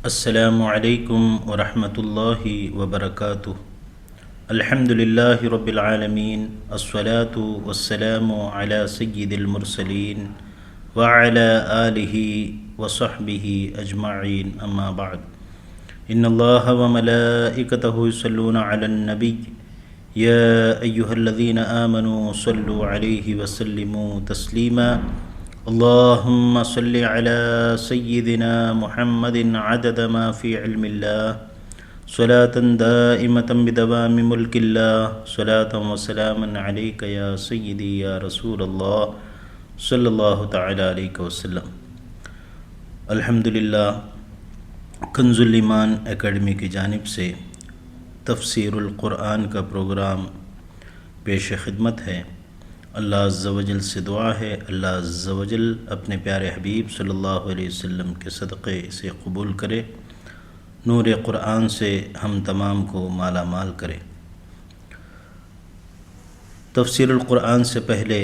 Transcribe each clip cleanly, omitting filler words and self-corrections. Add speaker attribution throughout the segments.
Speaker 1: السلام علیکم ورحمۃ اللہ وبرکاتہ۔ الحمد للہ رب العالمین، الصلاة والسلام علی سید المرسلین وعلی آلہ وصحبہ اجمعین، اما بعد۔ ان اللہ وملائکتہ یصلون علی النبی یا ایہا الذین آمنوا صلوا علیہ وسلموا تسلیما۔ اللہم صل علی سیدنا محمد عدد ما فی علم اللہ، صلاة دائمة بدوام ملک اللہ، صلاة و سلاما علیک یا سیدی یا رسول اللہ صلی اللہ تعالی علیہ وسلم۔ الحمدللہ، کنز الایمان اکیڈمی کی جانب سے تفسیر القرآن کا پروگرام پیش خدمت ہے۔ اللہ عز و جل سے دعا ہے اللہ عز و جل اپنے پیارے حبیب صلی اللہ علیہ وسلم کے صدقے اسے قبول کرے، نور قرآن سے ہم تمام کو مالا مال کرے۔ تفسیر القرآن سے پہلے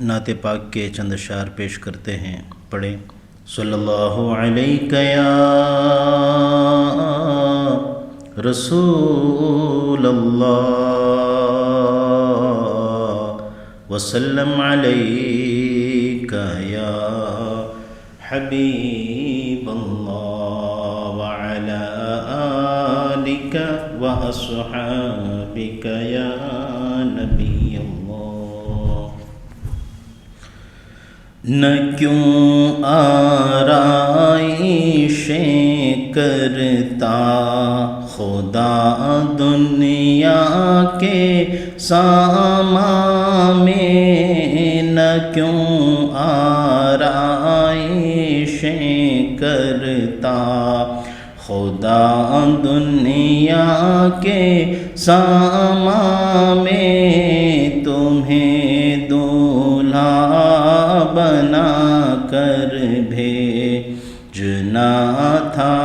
Speaker 1: نعت پاک کے چند اشعار پیش کرتے ہیں، پڑھیں۔ صلی اللہ علیہ یا رسول اللہ وسلم علیک یا حبیب اللہ وعلی آلک واصحابک یا نبی اللہ۔ نہ کیوں آرائشیں کرتا خدا دنیا کے ساما میں، نہ کیوں آرائشیں کرتا خدا دنیا کے ساما میں، تمہیں دولہا بنا کر بھیجنا تھا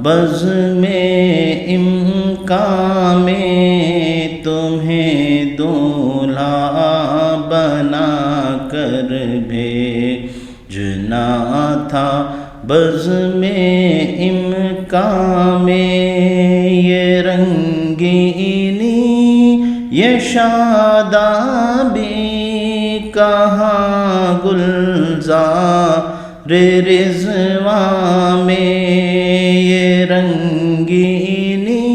Speaker 1: بزم امکان میں، تمہیں دولہا بنا کر بھیجنا تھا بزم امکان میں۔ یہ رنگینی یہ شادابی کہاں گلزار رضوان میں، یہ رنگینی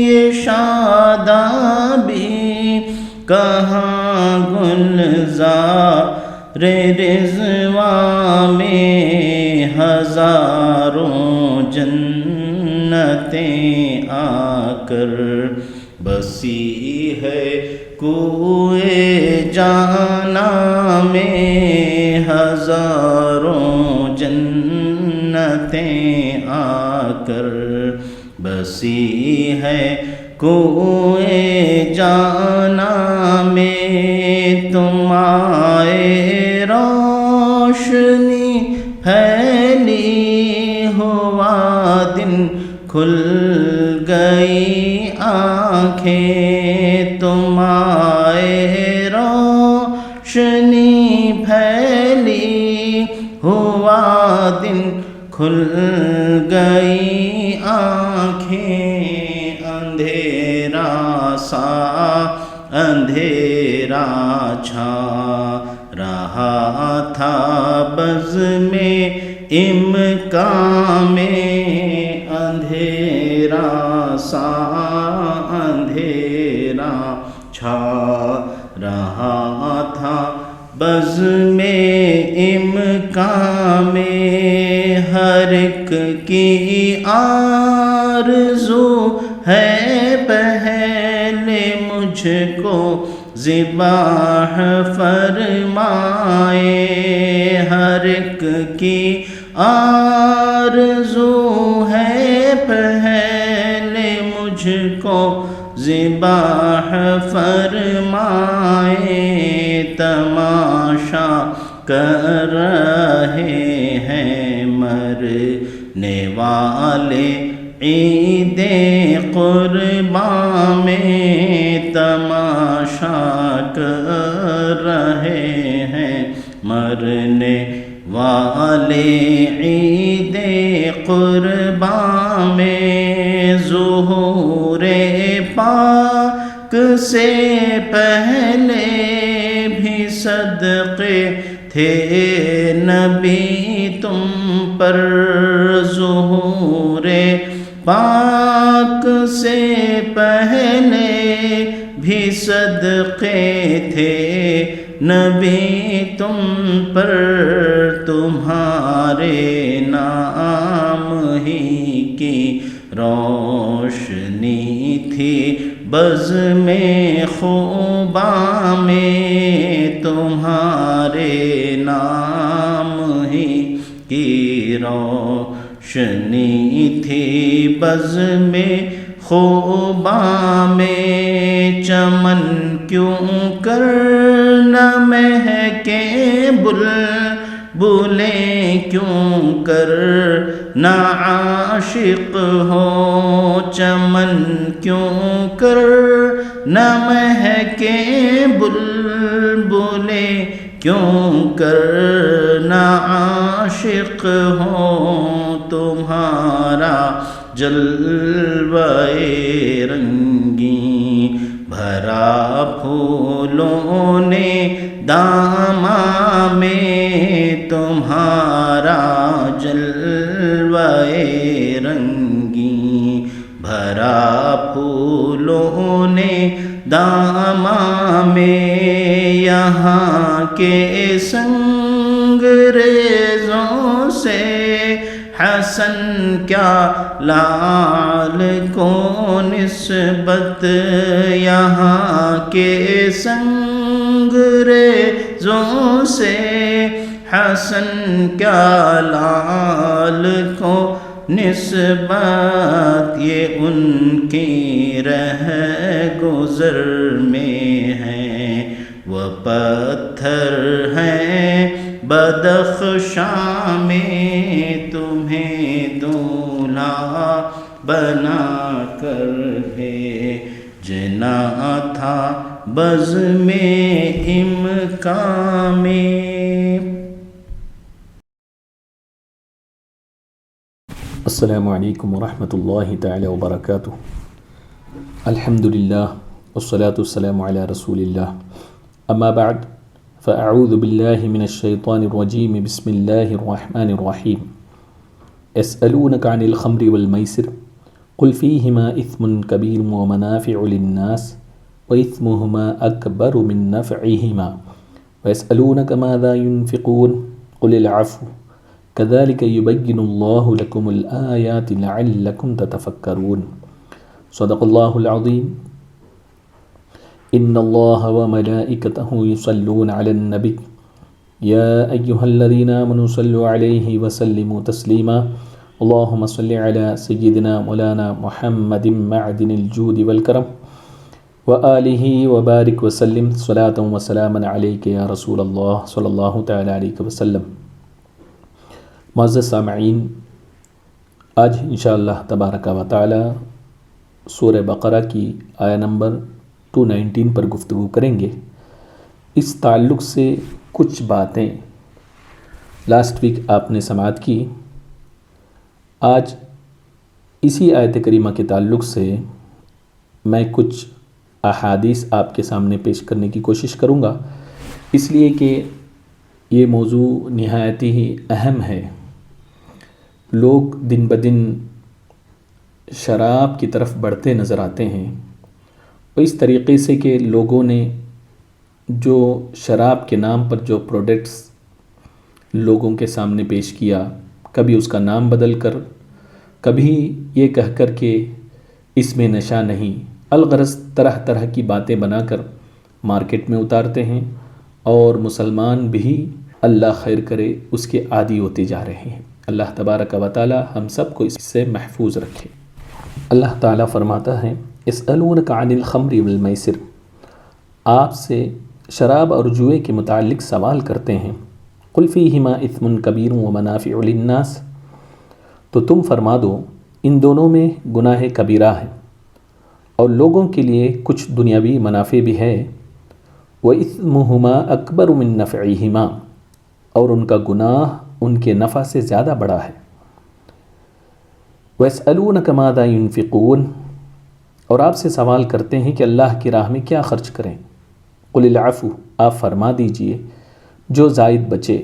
Speaker 1: یہ شادابی کہاں گلزار رضوان میں، ہزاروں جنتیں آ کر بسی ہے کوئے جانا میں، ہزاروں جنتیں آ کر بسی ہے کوئے جانا میں، تم آئے روشنی پھیلی ہوا دن کھل گئی آنکھیں، تم آئے روشنی پھیلی ہوا دن کھل گئی آنکھیں، اندھیرا سا اندھیرا چھا رہا تھا بزم امکان میں، اندھیرا سا اندھیرا چھا رہا تھا بزم امکان میں، ہر ایک کی آرزو ہے پہلے مجھ کو ذبح فرمائے، ہر ایک کی آرزو ہے پہلے مجھ کو ذبح فرمائے، تماشا کر رہے ہیں مرنے والے عید قربان میں، تماشا کر رہے ہیں مرنے والے عید قربان ظہور پاک سے پہلے بھی صدقے تھے نبی تم پر، ظہور پاک سے پہلے بھی صدقے تھے نبی تم پر، تمہارے نام ہی کی روشنی تھی بزم خوباں میں، تمہارے نام ہی کی روشنی تھی بزم خوباں میں، چمن کیوں کر نہ مہکے بلبلیں کیوں کر نہ عاشق ہو، چمن کیوں کر نہ مہکے بلبلیں کیوں کر نہ عاشق ہو، تمہارا جلوہ رنگیں بھرا پھولوں نے داماں میں، تمہارا جلوہ رنگیں بھرا پھولوں نے داماں میں، یہاں کے سنگریزوں سے حسن کیا لعل کو نسبت، یہاں کے سنگریزوں سے حسن کیا لعل کو نسبت، یہ ان کی رہ گزر میں ہے، وہ پتھر ہیں بدخشاں میں، تمہیں دولہا بنا کر بھیجنا تھا بزم امکان میں۔
Speaker 2: السلام علیکم ورحمۃ اللہ تعالی وبرکاتہ۔ الحمدللہ والصلاة والسلام علی رسول اللہ، اما بعد فاعوذ باللہ من الشیطان الرجیم، بسم اللہ الرحمن الرحیم۔ یسألونک عن الخمر والمیسر قل فیہما اثم کبیر ومنافع للناس واثمہما اکبر من نفعہما ویسألونک ماذا ينفقون قل العفو كذلك يبين الله لكم الآيات لعلكم تتفكرون۔ صدق الله العظيم۔ إن الله وملائكته يصلون على النبي يا أيها الذين آمنوا صلوا عليه وسلموا تسليما، اللهم صل على سيدنا مولانا محمد معدن الجود والكرم وآله وبارك وسلم صلاة وسلاما عليك يا رسول الله صلى الله تعالى عليه وسلم۔ معزز سامعین، آج انشاءاللہ تبارک و تعالی سورہ بقرہ کی آیہ نمبر 219 پر گفتگو کریں گے۔ اس تعلق سے کچھ باتیں لاسٹ ویک آپ نے سماعت کی، آج اسی آیت کریمہ کے تعلق سے میں کچھ احادیث آپ کے سامنے پیش کرنے کی کوشش کروں گا، اس لیے کہ یہ موضوع نہایت ہی اہم ہے۔ لوگ دن بدن شراب کی طرف بڑھتے نظر آتے ہیں، اور اس طریقے سے کہ لوگوں نے جو شراب کے نام پر جو پروڈکٹس لوگوں کے سامنے پیش کیا، کبھی اس کا نام بدل کر، کبھی یہ کہہ کر کہ اس میں نشہ نہیں، الغرض طرح طرح کی باتیں بنا کر مارکیٹ میں اتارتے ہیں، اور مسلمان بھی اللہ خیر کرے اس کے عادی ہوتے جا رہے ہیں۔ اللہ تبارک و تعالی ہم سب کو اس سے محفوظ رکھے۔ اللہ تعالیٰ فرماتا ہے یسألونک عن الخمر والمیسر، آپ سے شراب اور جوئے کے متعلق سوال کرتے ہیں، قل فیہما اثم کبیر ومنافع للناس، تو تم فرما دو ان دونوں میں گناہ کبیرہ ہے اور لوگوں کے لیے کچھ دنیاوی منافع بھی ہے، وَإِثْمُهُمَا أَكْبَرُ مِن نَفْعِهِمَا، اور ان کا گناہ ان کے نفع سے زیادہ بڑا ہے۔ وَيَسْأَلُونَكَ مَاذَا يُنْفِقُونَ، اور آپ سے سوال کرتے ہیں کہ اللہ کی راہ میں کیا خرچ کریں۔ قل العفو، آپ فرما دیجئے جو زائد بچے۔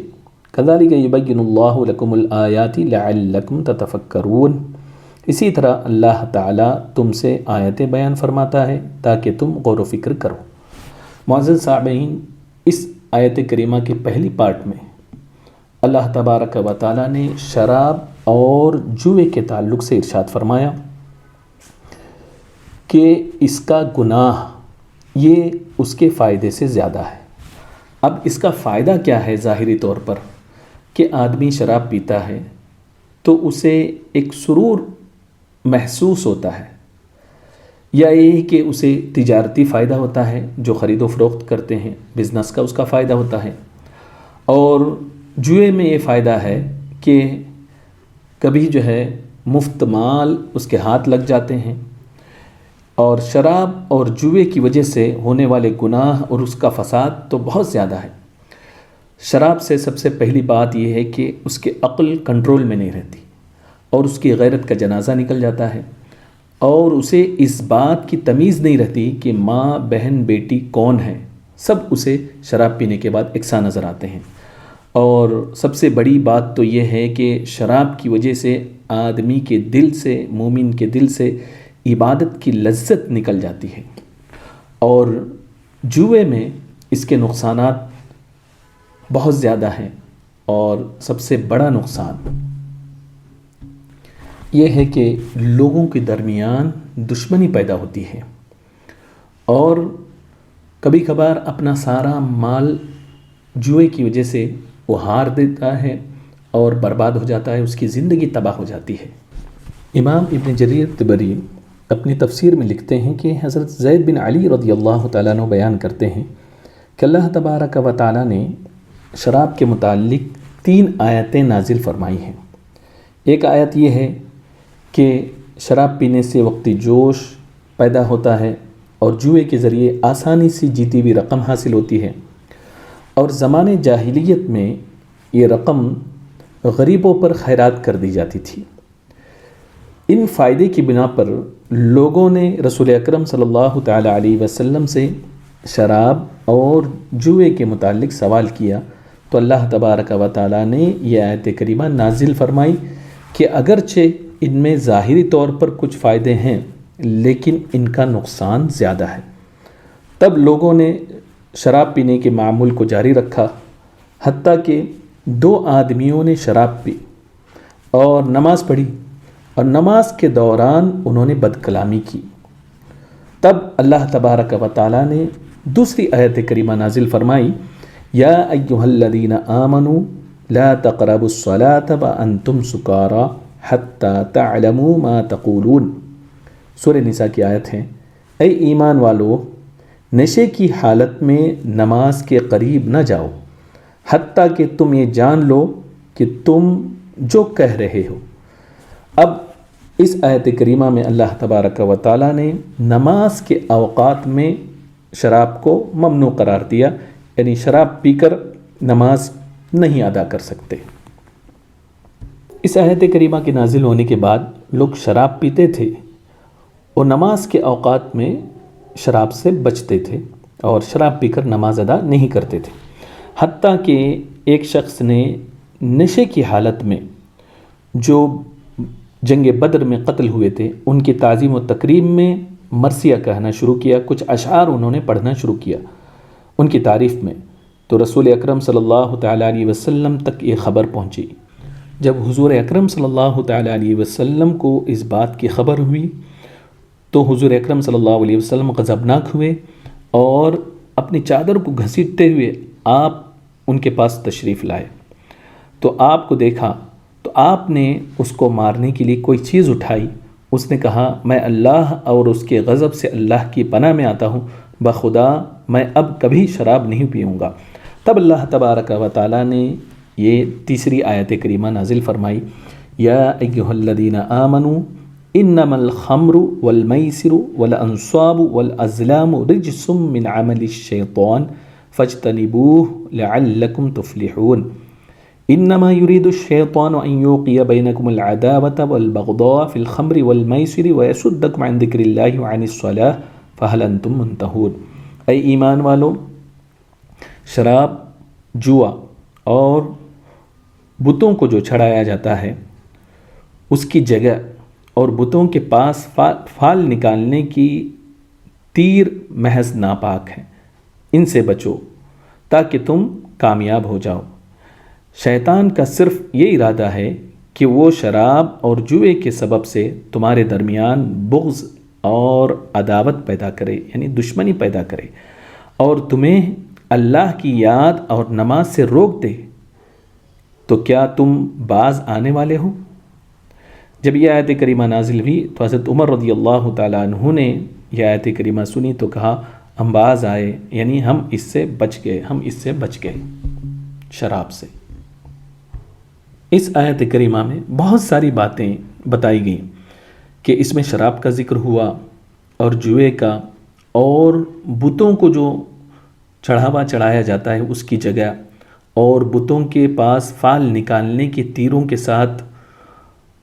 Speaker 2: کذالک یبین اللہ لکم الآیات لعلکم تتفکرون، اسی طرح اللہ تعالیٰ تم سے آیتیں بیان فرماتا ہے تاکہ تم غور و فکر کرو۔ معزز سامعین، اس آیت کریمہ کے پہلی پارٹ میں اللہ تبارک و تعالیٰ نے شراب اور جوئے کے تعلق سے ارشاد فرمایا کہ اس کا گناہ یہ اس کے فائدے سے زیادہ ہے۔ اب اس کا فائدہ کیا ہے ظاہری طور پر کہ آدمی شراب پیتا ہے تو اسے ایک سرور محسوس ہوتا ہے، یا یہ کہ اسے تجارتی فائدہ ہوتا ہے، جو خرید و فروخت کرتے ہیں بزنس کا اس کا فائدہ ہوتا ہے، اور جوئے میں یہ فائدہ ہے کہ کبھی جو ہے مفت مال اس کے ہاتھ لگ جاتے ہیں، اور شراب اور جوئے کی وجہ سے ہونے والے گناہ اور اس کا فساد تو بہت زیادہ ہے۔ شراب سے سب سے پہلی بات یہ ہے کہ اس کی عقل کنٹرول میں نہیں رہتی اور اس کی غیرت کا جنازہ نکل جاتا ہے، اور اسے اس بات کی تمیز نہیں رہتی کہ ماں بہن بیٹی کون ہے، سب اسے شراب پینے کے بعد یکساں نظر آتے ہیں۔ اور سب سے بڑی بات تو یہ ہے کہ شراب کی وجہ سے آدمی کے دل سے، مومن کے دل سے عبادت کی لذت نکل جاتی ہے، اور جوئے میں اس کے نقصانات بہت زیادہ ہیں، اور سب سے بڑا نقصان یہ ہے کہ لوگوں کے درمیان دشمنی پیدا ہوتی ہے، اور کبھی کبھار اپنا سارا مال جوئے کی وجہ سے وہ ہار دیتا ہے اور برباد ہو جاتا ہے، اس کی زندگی تباہ ہو جاتی ہے۔ امام ابن جریر طبری اپنی تفسیر میں لکھتے ہیں کہ حضرت زید بن علی رضی اللہ تعالیٰ عنہ بیان کرتے ہیں کہ اللہ تبارک و تعالیٰ نے شراب کے متعلق 3 آیتیں نازل فرمائی ہیں۔ ایک آیت یہ ہے کہ شراب پینے سے وقتی جوش پیدا ہوتا ہے اور جوئے کے ذریعے آسانی سے جیتی ہوئی رقم حاصل ہوتی ہے، اور زمانے جاہلیت میں یہ رقم غریبوں پر خیرات کر دی جاتی تھی۔ ان فائدے کی بنا پر لوگوں نے رسول اکرم صلی اللہ تعالیٰ علیہ وسلم سے شراب اور جوئے کے متعلق سوال کیا، تو اللہ تبارک و تعالیٰ نے یہ آیت کریمہ نازل فرمائی کہ اگرچہ ان میں ظاہری طور پر کچھ فائدے ہیں لیکن ان کا نقصان زیادہ ہے۔ تب لوگوں نے شراب پینے کے معمول کو جاری رکھا، حتیٰ کہ 2 آدمیوں نے شراب پی اور نماز پڑھی، اور نماز کے دوران انہوں نے بد کلامی کی۔ تب اللہ تبارک و تعالیٰ نے دوسری آیت کریمہ نازل فرمائی، یا ایھا الذین آمنوا لا تقربوا الصلاۃ وانتم سکارى حتی تعلموا ما تقولون۔ سورہ نساء کی آیت ہے، اے ایمان والو، نشے کی حالت میں نماز کے قریب نہ جاؤ حتیٰ کہ تم یہ جان لو کہ تم جو کہہ رہے ہو۔ اب اس آیت کریمہ میں اللہ تبارک و تعالیٰ نے نماز کے اوقات میں شراب کو ممنوع قرار دیا، یعنی شراب پی کر نماز نہیں ادا کر سکتے۔ اس آیت کریمہ کے نازل ہونے کے بعد لوگ شراب پیتے تھے اور نماز کے اوقات میں شراب سے بچتے تھے اور شراب پی کر نماز ادا نہیں کرتے تھے، حتیٰ کہ ایک شخص نے نشے کی حالت میں جو جنگ بدر میں قتل ہوئے تھے ان کی تعظیم و تکریم میں مرثیہ کہنا شروع کیا، کچھ اشعار انہوں نے پڑھنا شروع کیا ان کی تعریف میں، تو رسول اکرم صلی اللہ تعالیٰ علیہ وسلم تک یہ خبر پہنچی۔ جب حضور اکرم صلی اللہ تعالیٰ علیہ وسلم کو اس بات کی خبر ہوئی تو حضور اکرم صلی اللہ علیہ وسلم غضبناک ہوئے اور اپنی چادر کو گھسیٹتے ہوئے آپ ان کے پاس تشریف لائے، تو آپ کو دیکھا تو آپ نے اس کو مارنے کے لیے کوئی چیز اٹھائی۔ اس نے کہا، میں اللہ اور اس کے غضب سے اللہ کی پناہ میں آتا ہوں، بخدا میں اب کبھی شراب نہیں پیوں گا۔ تب اللہ تبارک و تعالیٰ نے یہ تیسری آیت کریمہ نازل فرمائی، یا ایھا الذین آمنوا انما الخمر والمیسر والانصاب والازلام رجس من عمل الشیطان فاجتنبوہ لعلکم تفلحون۔ انما یرید الشیطان ان یوقع بینکم العداوۃ والبغضاء فی الخمر والمیسر ویصدکم عن ذکر اللہ وعن الصلاۃ فہل انتم منتہون۔ اے ایمان والو، شراب، جوا اور بتوں کو جو چڑھایا جاتا ہے اس کی جگہ اور بتوں کے پاس فال نکالنے کی تیر محض ناپاک ہیں، ان سے بچو تاکہ تم کامیاب ہو جاؤ۔ شیطان کا صرف یہ ارادہ ہے کہ وہ شراب اور جوئے کے سبب سے تمہارے درمیان بغض اور عداوت پیدا کرے، یعنی دشمنی پیدا کرے، اور تمہیں اللہ کی یاد اور نماز سے روک دے۔ تو کیا تم باز آنے والے ہو؟ جب یہ آیت کریمہ نازل ہوئی تو حضرت عمر رضی اللہ تعالیٰ عنہ نے یہ آیت کریمہ سنی تو کہا ہم باز آئے، یعنی ہم اس سے بچ گئے شراب سے۔ اس آیت کریمہ میں بہت ساری باتیں بتائی گئیں کہ اس میں شراب کا ذکر ہوا اور جوئے کا، اور بتوں کو جو چڑھایا جاتا ہے اس کی جگہ، اور بتوں کے پاس فال نکالنے کے تیروں کے ساتھ،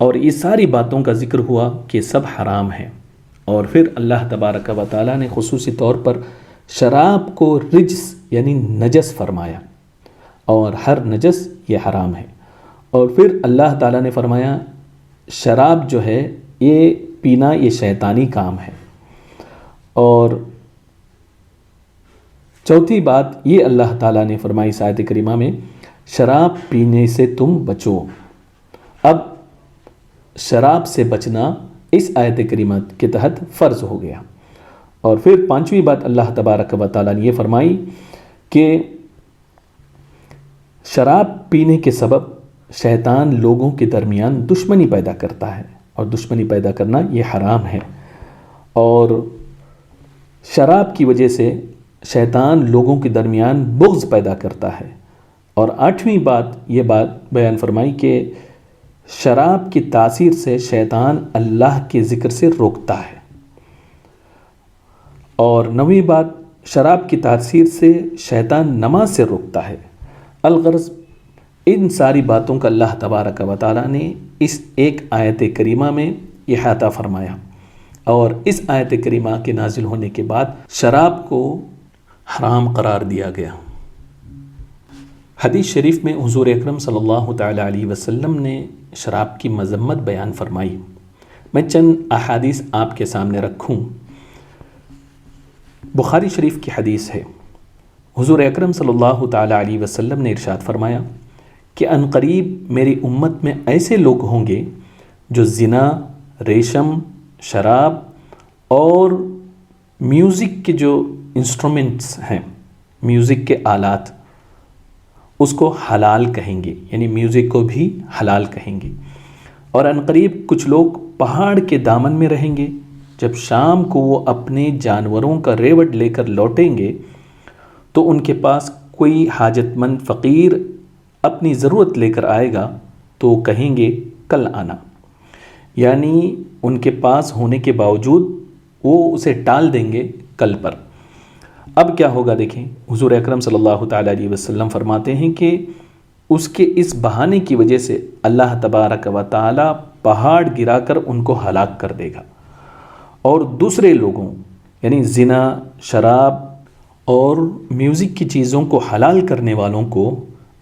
Speaker 2: اور یہ ساری باتوں کا ذکر ہوا کہ سب حرام ہیں۔ اور پھر اللہ تبارک و تعالیٰ نے خصوصی طور پر شراب کو رجس یعنی نجس فرمایا، اور ہر نجس یہ حرام ہے۔ اور پھر اللہ تعالیٰ نے فرمایا شراب جو ہے یہ پینا یہ شیطانی کام ہے۔ اور چوتھی بات یہ اللہ تعالیٰ نے فرمائی اس آیت کریمہ میں شراب پینے سے تم بچو۔ اب شراب سے بچنا اس آیت کریمہ کے تحت فرض ہو گیا۔ اور پھر پانچویں بات اللہ تبارک و تعالیٰ نے یہ فرمائی کہ شراب پینے کے سبب شیطان لوگوں کے درمیان دشمنی پیدا کرتا ہے، اور دشمنی پیدا کرنا یہ حرام ہے، اور شراب کی وجہ سے شیطان لوگوں کے درمیان بغض پیدا کرتا ہے۔ اور آٹھویں بات یہ بات بیان فرمائی کہ شراب کی تاثیر سے شیطان اللہ کے ذکر سے روکتا ہے۔ اور نویں بات شراب کی تاثیر سے شیطان نماز سے روکتا ہے۔ الغرض ان ساری باتوں کا اللہ تبارک و تعالیٰ نے اس ایک آیت کریمہ میں احاطہ فرمایا، اور اس آیت کریمہ کے نازل ہونے کے بعد شراب کو حرام قرار دیا گیا۔ حدیث شریف میں حضور اکرم صلی اللہ تعالیٰ علیہ وسلم نے شراب کی مذمت بیان فرمائی۔ میں چند احادیث آپ کے سامنے رکھوں۔ بخاری شریف کی حدیث ہے، حضور اکرم صلی اللہ تعالیٰ علیہ وسلم نے ارشاد فرمایا کہ عنقریب میری امت میں ایسے لوگ ہوں گے جو زنا، ریشم، شراب اور میوزک کے جو انسٹرومنٹس ہیں، میوزک کے آلات، اس کو حلال کہیں گے، یعنی میوزک کو بھی حلال کہیں گے۔ اور عنقریب کچھ لوگ پہاڑ کے دامن میں رہیں گے، جب شام کو وہ اپنے جانوروں کا ریوڑ لے کر لوٹیں گے تو ان کے پاس کوئی حاجت مند فقیر اپنی ضرورت لے کر آئے گا تو کہیں گے کل آنا، یعنی ان کے پاس ہونے کے باوجود وہ اسے ٹال دیں گے کل پر۔ اب کیا ہوگا دیکھیں، حضور اکرم صلی اللہ تعالیٰ علیہ وسلم فرماتے ہیں کہ اس کے اس بہانے کی وجہ سے اللہ تبارک و تعالیٰ پہاڑ گرا کر ان کو ہلاک کر دے گا، اور دوسرے لوگوں یعنی زنا، شراب اور میوزک کی چیزوں کو حلال کرنے والوں کو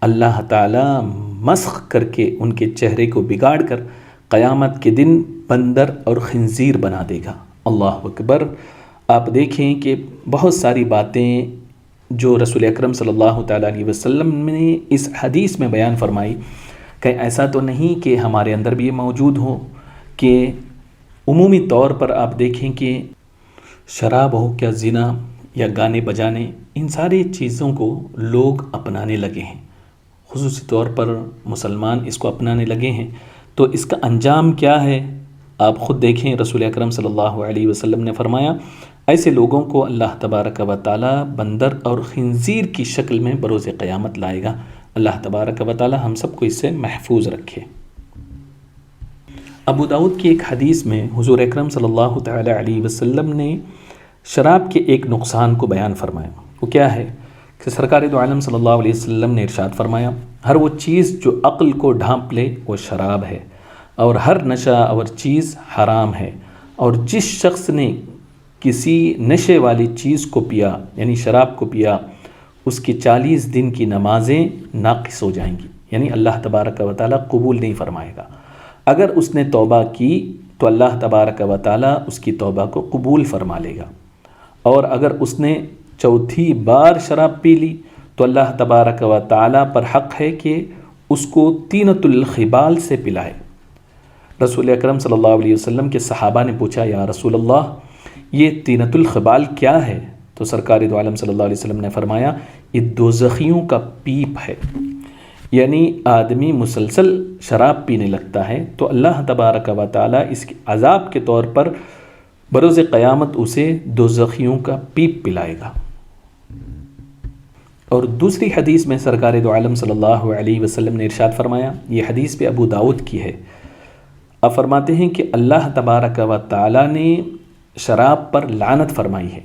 Speaker 2: اللہ تعالیٰ مسخ کر کے ان کے چہرے کو بگاڑ کر قیامت کے دن بندر اور خنزیر بنا دے گا۔ اللہ اکبر۔ آپ دیکھیں کہ بہت ساری باتیں جو رسول اکرم صلی اللہ تعالیٰ علیہ وسلم نے اس حدیث میں بیان فرمائی، کہ ایسا تو نہیں کہ ہمارے اندر بھی یہ موجود ہو کہ عمومی طور پر آپ دیکھیں کہ شراب ہو کیا زنا یا گانے بجانے، ان ساری چیزوں کو لوگ اپنانے لگے ہیں، خصوصی طور پر مسلمان اس کو اپنانے لگے ہیں۔ تو اس کا انجام کیا ہے آپ خود دیکھیں۔ رسول اکرم صلی اللہ علیہ وسلم نے فرمایا ایسے لوگوں کو اللہ تبارک و تعالیٰ بندر اور خنزیر کی شکل میں بروز قیامت لائے گا۔ اللہ تبارک و تعالیٰ ہم سب کو اس سے محفوظ رکھے۔ ابو داؤد کی ایک حدیث میں حضور اکرم صلی اللہ تعالیٰ علیہ وسلم نے شراب کے ایک نقصان کو بیان فرمایا۔ وہ کیا ہے کہ سرکار دو عالم صلی اللہ علیہ وسلم نے ارشاد فرمایا، ہر وہ چیز جو عقل کو ڈھانپ لے وہ شراب ہے، اور ہر نشہ اور چیز حرام ہے، اور جس شخص نے کسی نشے والی چیز کو پیا یعنی شراب کو پیا، اس کی 40 دن کی نمازیں ناقص ہو جائیں گی، یعنی اللہ تبارک و تعالیٰ قبول نہیں فرمائے گا۔ اگر اس نے توبہ کی تو اللہ تبارک و تعالیٰ اس کی توبہ کو قبول فرما لے گا، اور اگر اس نے چوتھی بار شراب پی لی تو اللہ تبارک و تعالیٰ پر حق ہے کہ اس کو طینۃ الخبال سے پلائے۔ رسول اکرم صلی اللہ علیہ وسلم کے صحابہ نے پوچھا، یا رسول اللہ یہ طینۃ الخبال کیا ہے؟ تو سرکار دو عالم صلی اللہ علیہ وسلم نے فرمایا، یہ دوزخیوں کا پیپ ہے، یعنی آدمی مسلسل شراب پینے لگتا ہے تو اللہ تبارک و تعالیٰ اس کے عذاب کے طور پر بروز قیامت اسے دوزخیوں کا پیپ پلائے گا۔ اور دوسری حدیث میں سرکار دو عالم صلی اللہ علیہ وسلم نے ارشاد فرمایا، یہ حدیث پہ ابو داؤد کی ہے، آپ فرماتے ہیں کہ اللہ تبارک و تعالیٰ نے شراب پر لعنت فرمائی ہے،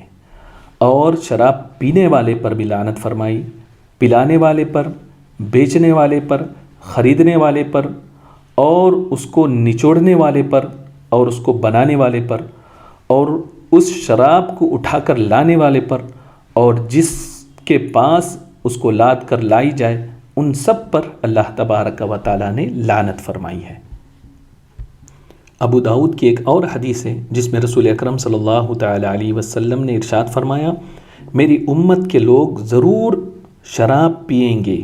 Speaker 2: اور شراب پینے والے پر بھی لعنت فرمائی، پلانے والے پر، بیچنے والے پر، خریدنے والے پر، اور اس کو نچوڑنے والے پر، اور اس کو بنانے والے پر، اور اس شراب کو اٹھا کر لانے والے پر، اور جس کے پاس اس کو لاد کر لائی جائے، ان سب پر اللہ تبارک و تعالیٰ نے لعنت فرمائی ہے۔ ابو داؤد کی ایک اور حدیث ہے جس میں رسول اکرم صلی اللہ تعالی علیہ وسلم نے ارشاد فرمایا، میری امت کے لوگ ضرور شراب پئیں گے،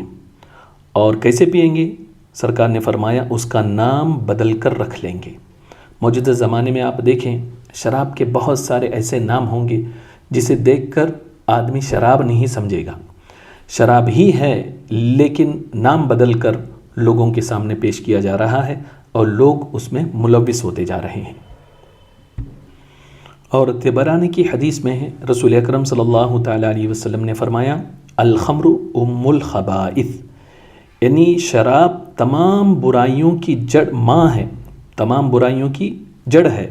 Speaker 2: اور کیسے پئیں گے؟ سرکار نے فرمایا اس کا نام بدل کر رکھ لیں گے۔ موجودہ زمانے میں آپ دیکھیں شراب کے بہت سارے ایسے نام ہوں گے جسے دیکھ کر آدمی شراب نہیں سمجھے گا، شراب ہی ہے لیکن نام بدل کر لوگوں کے سامنے پیش کیا جا رہا ہے، اور لوگ اس میں ملوث ہوتے جا رہے ہیں۔ اور طبرانی کی حدیث میں ہے، رسول اکرم صلی اللہ تعالی علیہ وسلم نے فرمایا، الخمر ام الخبائث، یعنی شراب تمام برائیوں کی جڑ ماں ہے، تمام برائیوں کی جڑ ہے۔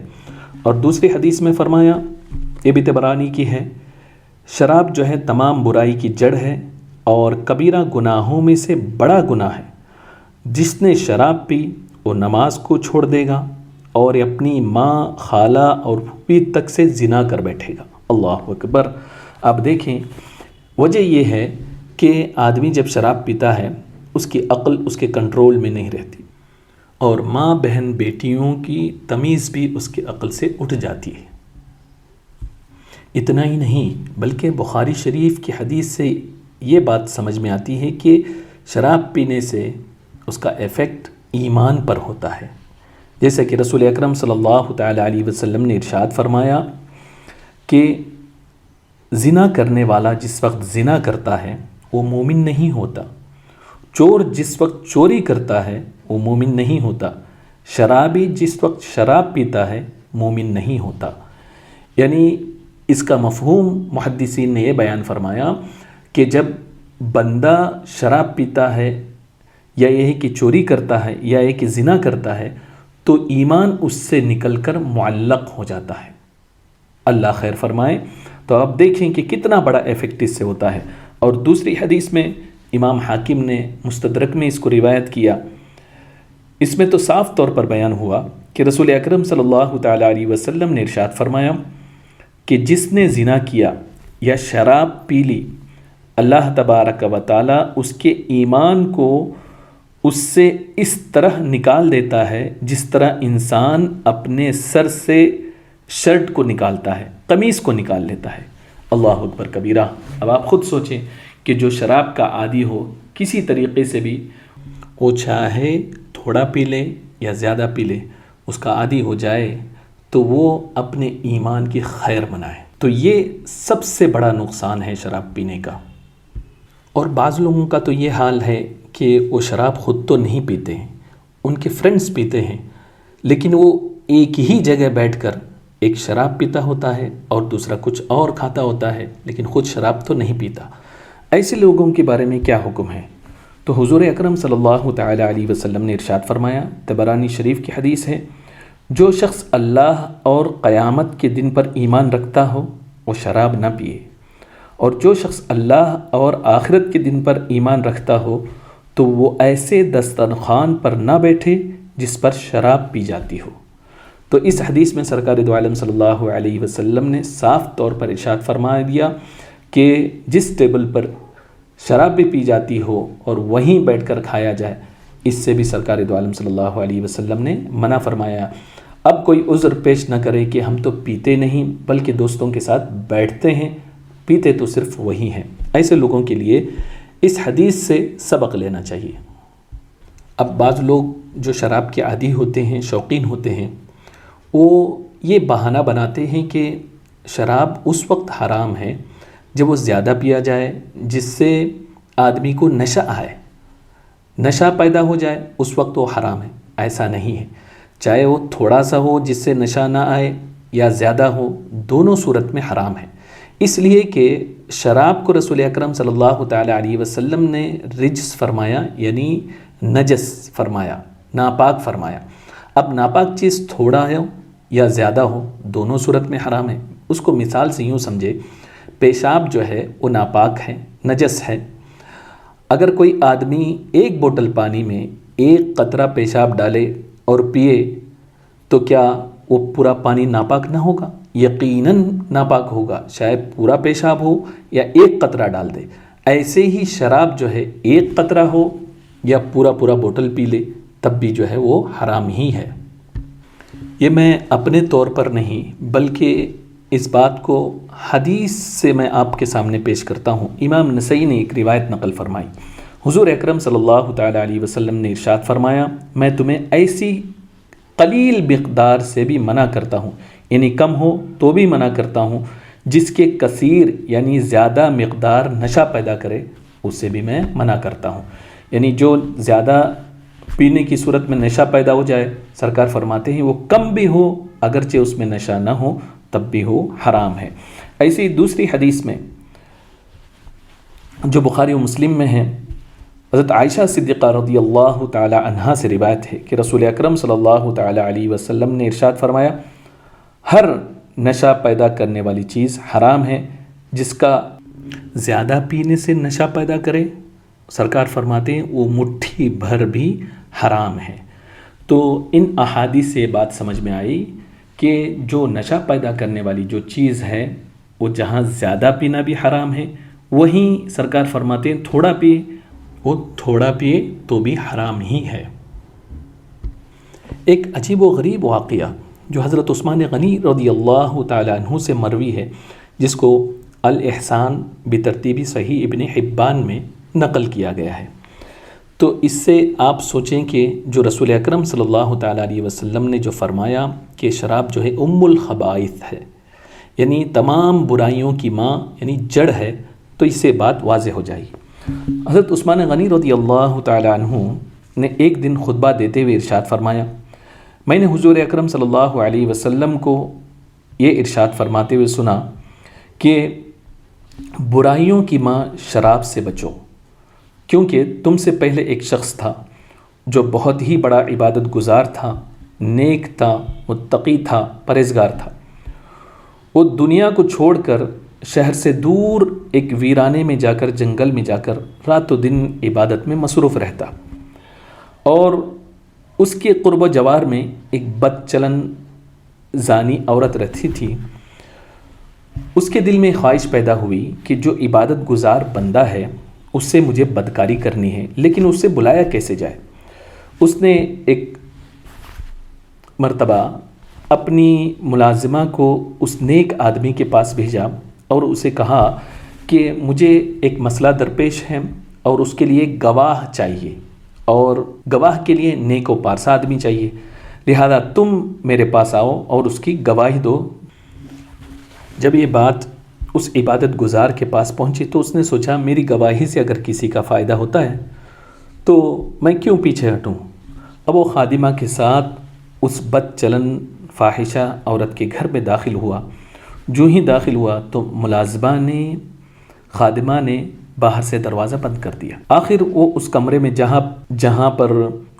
Speaker 2: اور دوسری حدیث میں فرمایا، یہ بھی طبرانی کی ہے، شراب جو ہے تمام برائی کی جڑ ہے اور کبیرہ گناہوں میں سے بڑا گناہ ہے، جس نے شراب پی وہ نماز کو چھوڑ دے گا اور اپنی ماں، خالہ اور پھوپھی تک سے زنا کر بیٹھے گا۔ اللہ اکبر۔ آپ دیکھیں وجہ یہ ہے کہ آدمی جب شراب پیتا ہے اس کی عقل اس کے کنٹرول میں نہیں رہتی، اور ماں، بہن، بیٹیوں کی تمیز بھی اس کی عقل سے اٹھ جاتی ہے۔ اتنا ہی نہیں بلکہ بخاری شریف کی حدیث سے یہ بات سمجھ میں آتی ہے کہ شراب پینے سے اس کا ایفیکٹ ایمان پر ہوتا ہے، جیسے کہ رسول اکرم صلی اللہ تعالی علیہ وسلم نے ارشاد فرمایا کہ زنا کرنے والا جس وقت زنا کرتا ہے وہ مومن نہیں ہوتا، چور جس وقت چوری کرتا ہے وہ مومن نہیں ہوتا، شرابی جس وقت شراب پیتا ہے مومن نہیں ہوتا۔ یعنی اس کا مفہوم محدثین نے یہ بیان فرمایا کہ جب بندہ شراب پیتا ہے یا یہ ہے کہ چوری کرتا ہے یا یہ کہ زنا کرتا ہے تو ایمان اس سے نکل کر معلق ہو جاتا ہے۔ اللہ خیر فرمائے۔ تو آپ دیکھیں کہ کتنا بڑا ایفیکٹ اس سے ہوتا ہے۔ اور دوسری حدیث میں امام حاکم نے مستدرک میں اس کو روایت کیا، اس میں تو صاف طور پر بیان ہوا کہ رسول اکرم صلی اللہ تعالی علیہ وسلم نے ارشاد فرمایا کہ جس نے زنا کیا یا شراب پی لی، اللہ تبارک و تعالی اس کے ایمان کو اس سے اس طرح نکال دیتا ہے جس طرح انسان اپنے سر سے شرٹ کو نکالتا ہے، قمیص کو نکال لیتا ہے۔ اللہ اکبر کبیرہ۔ اب آپ خود سوچیں کہ جو شراب کا عادی ہو کسی طریقے سے بھی، وہ چاہے تھوڑا پی لے یا زیادہ پی لے، اس کا عادی ہو جائے تو وہ اپنے ایمان کی خیر منائے۔ تو یہ سب سے بڑا نقصان ہے شراب پینے کا۔ اور بعض لوگوں کا تو یہ حال ہے کہ وہ شراب خود تو نہیں پیتے ہیں، ان کے فرینڈز پیتے ہیں، لیکن وہ ایک ہی جگہ بیٹھ کر ایک شراب پیتا ہوتا ہے اور دوسرا کچھ اور کھاتا ہوتا ہے، لیکن خود شراب تو نہیں پیتا۔ ایسے لوگوں کے بارے میں کیا حکم ہے؟ تو حضور اکرم صلی اللہ تعالی علیہ وسلم نے ارشاد فرمایا، طبرانی شریف کی حدیث ہے، جو شخص اللہ اور قیامت کے دن پر ایمان رکھتا ہو وہ شراب نہ پیے، اور جو شخص اللہ اور آخرت کے دن پر ایمان رکھتا ہو تو وہ ایسے دسترخوان پر نہ بیٹھے جس پر شراب پی جاتی ہو۔ تو اس حدیث میں سرکار دو عالم صلی اللہ علیہ وسلم نے صاف طور پر ارشاد فرما دیا کہ جس ٹیبل پر شراب بھی پی جاتی ہو اور وہیں بیٹھ کر کھایا جائے، اس سے بھی سرکار دو عالم صلی اللہ علیہ وسلم نے منع فرمایا۔ اب کوئی عذر پیش نہ کرے کہ ہم تو پیتے نہیں بلکہ دوستوں کے ساتھ بیٹھتے ہیں، پیتے تو صرف وہی ہیں۔ ایسے لوگوں کے لیے اس حدیث سے سبق لینا چاہیے۔ اب بعض لوگ جو شراب کے عادی ہوتے ہیں، شوقین ہوتے ہیں، وہ یہ بہانہ بناتے ہیں کہ شراب اس وقت حرام ہے جب وہ زیادہ پیا جائے جس سے آدمی کو نشہ آئے، نشہ پیدا ہو جائے، اس وقت وہ حرام ہے۔ ایسا نہیں ہے، چاہے وہ تھوڑا سا ہو جس سے نشہ نہ آئے یا زیادہ ہو، دونوں صورت میں حرام ہے۔ اس لیے کہ شراب کو رسول اکرم صلی اللہ تعالی علیہ وسلم نے رجس فرمایا، یعنی نجس فرمایا، ناپاک فرمایا۔ اب ناپاک چیز تھوڑا ہے یا زیادہ ہو، دونوں صورت میں حرام ہے۔ اس کو مثال سے یوں سمجھے، پیشاب جو ہے وہ ناپاک ہے، نجس ہے۔ اگر کوئی آدمی ایک بوتل پانی میں ایک قطرہ پیشاب ڈالے اور پیے تو کیا وہ پورا پانی ناپاک نہ ہوگا؟ یقیناً ناپاک ہوگا، چاہے پورا پیشاب ہو یا ایک قطرہ ڈال دے۔ ایسے ہی شراب جو ہے ایک قطرہ ہو یا پورا بوتل پی لے تب بھی جو ہے وہ حرام ہی ہے۔ یہ میں اپنے طور پر نہیں بلکہ اس بات کو حدیث سے میں آپ کے سامنے پیش کرتا ہوں۔ امام نسائی نے ایک روایت نقل فرمائی، حضور اکرم صلی اللہ تعالی علیہ وسلم نے ارشاد فرمایا، میں تمہیں ایسی قلیل مقدار سے بھی منع کرتا ہوں، یعنی کم ہو تو بھی منع کرتا ہوں، جس کے کثیر یعنی زیادہ مقدار نشہ پیدا کرے اس سے بھی میں منع کرتا ہوں۔ یعنی جو زیادہ پینے کی صورت میں نشہ پیدا ہو جائے، سرکار فرماتے ہیں وہ کم بھی ہو اگرچہ اس میں نشہ نہ ہو تب بھی ہو حرام ہے۔ ایسی دوسری حدیث میں جو بخاری و مسلم میں ہے، حضرت عائشہ صدیقہ رضی اللہ تعالی عنہا سے روایت ہے کہ رسول اکرم صلی اللہ تعالی علیہ وسلم نے ارشاد فرمایا، ہر نشہ پیدا کرنے والی چیز حرام ہے، جس کا زیادہ پینے سے نشہ پیدا کرے، سرکار فرماتے ہیں وہ مٹھی بھر بھی حرام ہے۔ تو ان احادیث سے یہ بات سمجھ میں آئی کہ جو نشہ پیدا کرنے والی جو چیز ہے وہ جہاں زیادہ پینا بھی حرام ہے، وہیں سرکار فرماتے ہیں تھوڑا پیے، وہ تھوڑا پیے تو بھی حرام ہی ہے۔ ایک عجیب و غریب واقعہ جو حضرت عثمان غنی رضی اللہ تعالی عنہ سے مروی ہے، جس کو الاحسان بترتیب صحیح ابن حبان میں نقل کیا گیا ہے، تو اس سے آپ سوچیں کہ جو رسول اکرم صلی اللہ تعالی علیہ وسلم نے جو فرمایا کہ شراب جو ہے ام الخبائث ہے، یعنی تمام برائیوں کی ماں، یعنی جڑ ہے، تو اس سے بات واضح ہو جائے گی۔ حضرت عثمان غنی رضی اللہ تعالی عنہ نے ایک دن خطبہ دیتے ہوئے ارشاد فرمایا، میں نے حضور اکرم صلی اللہ علیہ وسلم کو یہ ارشاد فرماتے ہوئے سنا کہ برائیوں کی ماں شراب سے بچو، کیونکہ تم سے پہلے ایک شخص تھا جو بہت ہی بڑا عبادت گزار تھا، نیک تھا، متقی تھا، پرہیزگار تھا۔ وہ دنیا کو چھوڑ کر شہر سے دور ایک ویرانے میں جا کر، جنگل میں جا کر رات و دن عبادت میں مصروف رہتا، اور اس کے قرب و جوار میں ایک بد چلن زانی عورت رہتی تھی۔ اس کے دل میں خواہش پیدا ہوئی کہ جو عبادت گزار بندہ ہے اس سے مجھے بدکاری کرنی ہے، لیکن اس سے بلایا کیسے جائے؟ اس نے ایک مرتبہ اپنی ملازمہ کو اس نیک آدمی کے پاس بھیجا اور اسے کہا کہ مجھے ایک مسئلہ درپیش ہے اور اس کے لیے گواہ چاہیے، اور گواہ کے لیے نیک و پارسا آدمی چاہیے، لہذا تم میرے پاس آؤ اور اس کی گواہی دو۔ جب یہ بات اس عبادت گزار کے پاس پہنچی تو اس نے سوچا میری گواہی سے اگر کسی کا فائدہ ہوتا ہے تو میں کیوں پیچھے ہٹوں۔ اب وہ خادمہ کے ساتھ اس بد چلن فاحشہ عورت کے گھر میں داخل ہوا۔ جو ہی داخل ہوا تو خادمہ نے باہر سے دروازہ بند کر دیا۔ آخر وہ اس کمرے میں جہاں پر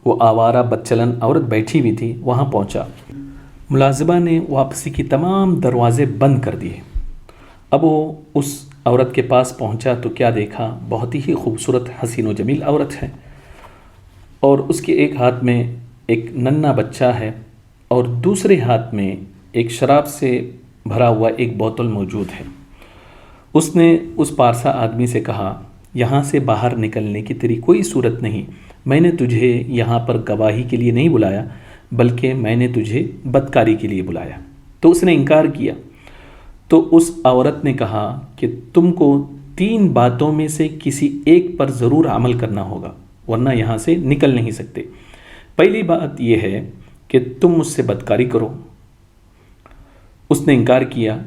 Speaker 2: وہ آوارہ بد چلن عورت بیٹھی ہوئی تھی وہاں پہنچا۔ ملازمہ نے واپسی کی تمام دروازے بند کر دیے۔ اب وہ اس عورت کے پاس پہنچا تو کیا دیکھا، بہت ہی خوبصورت حسین و جمیل عورت ہے، اور اس کے ایک ہاتھ میں ایک ننھا بچہ ہے اور دوسرے ہاتھ میں ایک شراب سے بھرا ہوا ایک بوتل موجود ہے۔ اس نے اس پارسا آدمی سے کہا، یہاں سے باہر نکلنے کی تیری کوئی صورت نہیں، میں نے تجھے یہاں پر گواہی کے لیے نہیں بلایا بلکہ میں نے تجھے بدکاری کے لیے بلایا۔ تو اس نے انکار کیا۔ تو اس عورت نے کہا کہ تم کو 3 باتوں میں سے کسی ایک پر ضرور عمل کرنا ہوگا ورنہ یہاں سے نکل نہیں سکتے۔ پہلی بات یہ ہے کہ تم مجھ سے بدکاری کرو۔ اس نے انکار کیا۔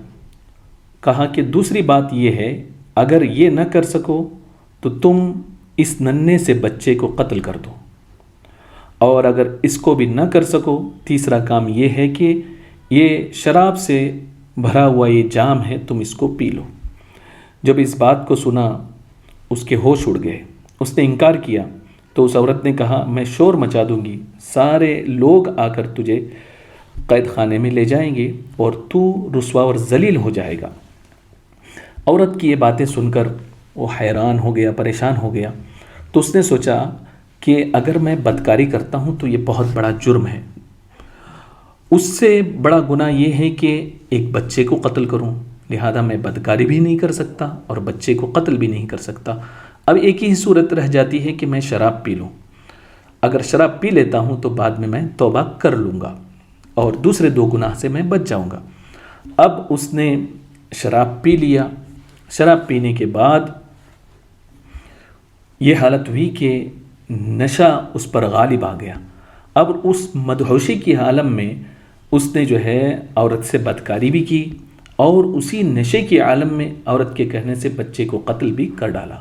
Speaker 2: کہا کہ دوسری بات یہ ہے، اگر یہ نہ کر سکو تو تم اس ننھے سے بچے کو قتل کر دو، اور اگر اس کو بھی نہ کر سکو تیسرا کام یہ ہے کہ یہ شراب سے بھرا ہوا یہ جام ہے، تم اس کو پی لو۔ جب اس بات کو سنا اس کے ہوش اڑ گئے۔ اس نے انکار کیا تو اس عورت نے کہا، میں شور مچا دوں گی، سارے لوگ آ کر تجھے قید خانے میں لے جائیں گے اور تو رسوا اور ذلیل ہو جائے گا۔ عورت کی یہ باتیں سن کر وہ حیران ہو گیا، پریشان ہو گیا۔ تو اس نے سوچا کہ اگر میں بدکاری کرتا ہوں تو یہ بہت بڑا جرم ہے، اس سے بڑا گناہ یہ ہے کہ ایک بچے کو قتل کروں، لہذا میں بدکاری بھی نہیں کر سکتا اور بچے کو قتل بھی نہیں کر سکتا۔ اب ایک ہی صورت رہ جاتی ہے کہ میں شراب پی لوں۔ اگر شراب پی لیتا ہوں تو بعد میں توبہ کر لوں گا اور دوسرے 2 گناہ سے میں بچ جاؤں گا۔ اب اس نے شراب پی لیا۔ شراب پینے کے بعد یہ حالت ہوئی کہ نشہ اس پر غالب آ گیا۔ اب اس مدہوشی کی عالم میں اس نے جو ہے عورت سے بدکاری بھی کی اور اسی نشے کے عالم میں عورت کے کہنے سے بچے کو قتل بھی کر ڈالا۔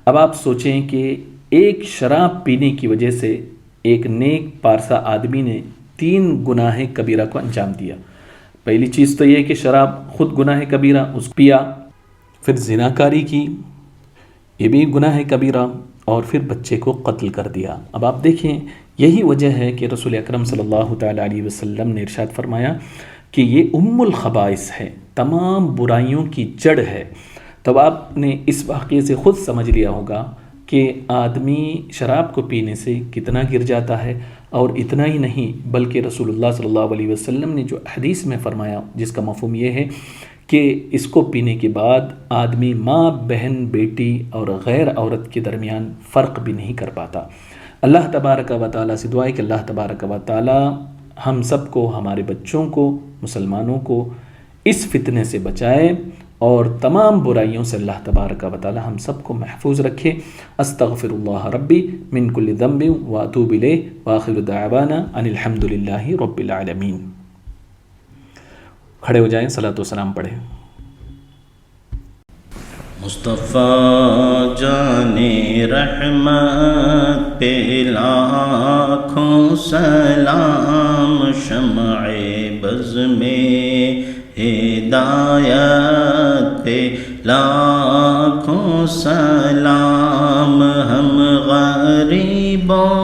Speaker 2: اب آپ سوچیں کہ ایک شراب پینے کی وجہ سے ایک نیک پارسا آدمی نے 3 گناہ کبیرہ کو انجام دیا۔ پہلی چیز تو یہ کہ شراب خود گناہ کبیرہ اس پیا، پھر زناکاری کی، یہ بھی گناہ کبیرہ، اور پھر بچے کو قتل کر دیا۔ اب آپ دیکھیں یہی وجہ ہے کہ رسول اکرم صلی اللہ تعالیٰ علیہ وسلم نے ارشاد فرمایا کہ یہ الخبائث ہے، تمام برائیوں کی جڑ ہے۔ تب آپ نے اس واقعے سے خود سمجھ لیا ہوگا کہ آدمی شراب کو پینے سے کتنا گر جاتا ہے، اور اتنا ہی نہیں بلکہ رسول اللہ صلی اللہ علیہ وسلم نے جو حدیث میں فرمایا جس کا مفہوم یہ ہے کہ اس کو پینے کے بعد آدمی ماں، بہن، بیٹی اور غیر عورت کے درمیان فرق بھی نہیں کر پاتا۔ اللہ تبارک و تعالیٰ سے دعا ہے کہ اللہ تبارک و تعالیٰ ہم سب کو، ہمارے بچوں کو، مسلمانوں کو اس فتنے سے بچائے اور تمام برائیوں سے اللہ تبارک و تعالیٰ ہم سب کو محفوظ رکھے۔ استغفر اللہ ربی من کل ذنب واتوب الیہ واخر دعوانا ان الحمد للہ رب العالمین۔ کھڑے ہو جائیں، صلاۃ و سلام پڑھیں۔
Speaker 1: مصطفیٰ جان رحمت پہ لاکھوں سلام، شمع بز میں ہدایت پہ لاکھوں سلام، ہم غریبوں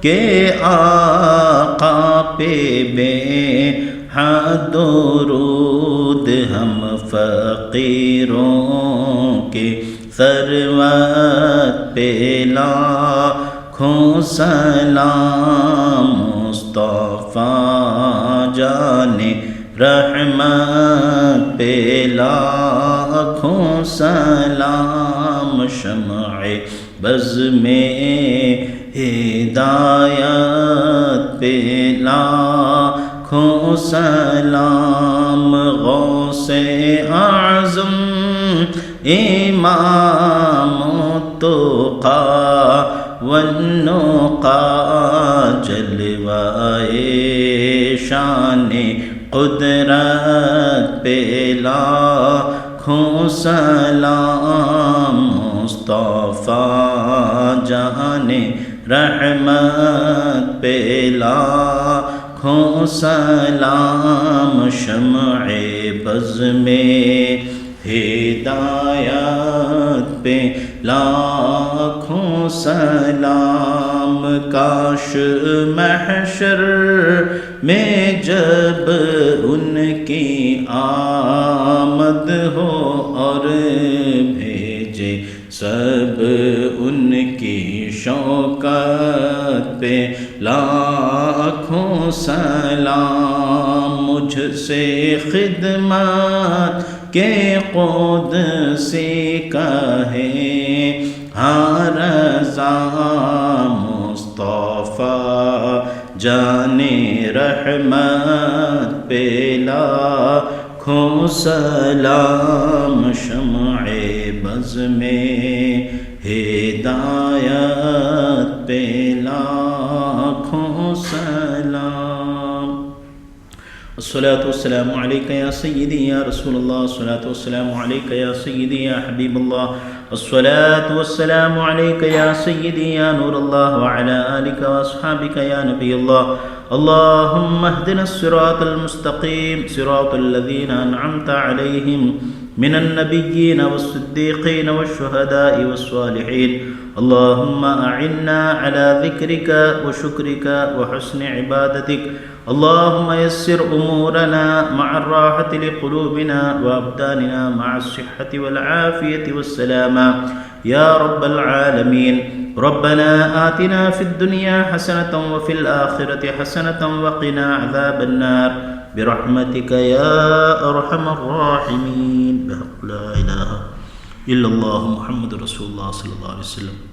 Speaker 1: کے آقا پہ بے حد درود، ہم فقیروں کے ثروت پہ لاکھوں سلام، مصطفیٰ جان رحمت پہ لاکھوں سلام، شمع بز میں ہدایت پہ لاکھوں سلام، غوث اعظم امام التقی والنقی، جلوائے شان قدرت پہ لاکھوں سلام، مصطفیٰ جان رحمت پہ لاکھوں سلام، شمع بز میں ہدایت پہ لاکھوں سلام، کاش محشر میں جب ان کی آمد ہو اور بھیجے سب ان کی شوکت پہ لاکھوں سلام، مجھ سے خدمت کے قدسی کہے ہاں رضا مصطفیٰ جان رحمت پہ لاکھوں سلام، شمع بز میں ہدایت پہ لاکھوں سلام۔ الصلاة والسلام عليك يا سيدي يا رسول الله، الصلاة والسلام عليك يا سيدي يا حبيب الله، الصلاة والسلام عليك يا سيدي يا نور الله، وعلى آلك وأصحابك يا نبي الله. اللهم اهدنا الصراط المستقيم، صراط الذين أنعمت عليهم من النبيين والصديقين والشهداء والصالحين. اللهم أعنا على ذكرك وشكرك وحسن عبادتك. اللهم يسر أمورنا مع الراحة لقلوبنا وأبداننا مع الصحة والعافية والسلامة يا رب العالمين. ربنا آتنا في الدنيا حسنة وفي الآخرة حسنة وقنا عذاب النار برحمتك يا أرحم الراحمين. بحق لا إله إلا الله محمد رسول الله صلى الله عليه وسلم.